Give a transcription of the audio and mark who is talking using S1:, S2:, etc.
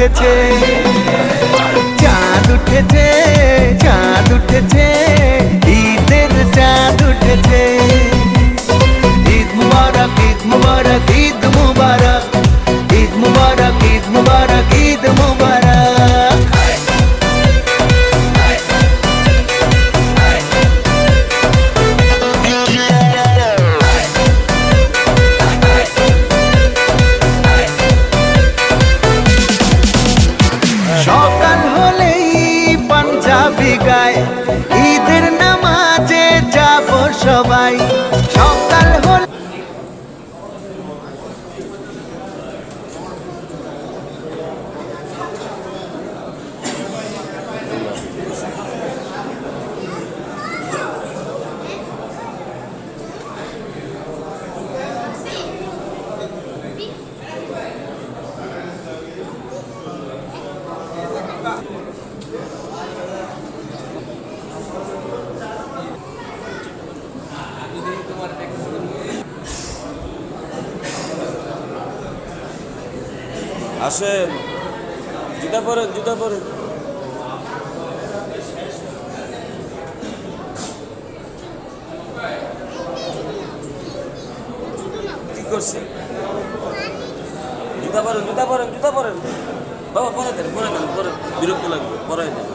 S1: উঠেছে, চাঁদ উঠেছে, চাঁদ উঠেছে, ঈদের চাঁদ উঠেছে। ঈদ মুবারক, ঈদ মুবারক, ঈদ মুবারক, ঈদ মুবারক, ঈদ মুবারক, ঈদ মুবারক। সকাল হলেই পাঞ্জাবি গায়, ঈদের নামাজে যাব সবাই। সকাল হলে
S2: আসেন, জুতা পরেন, জুতা পরেন। কি করছে? জুতা পরেন, জুতা পরেন, জুতা পরেন। বাবা পরে দেন, পরে দেন, পরে বিরক্ত লাগবে, পরে দেন।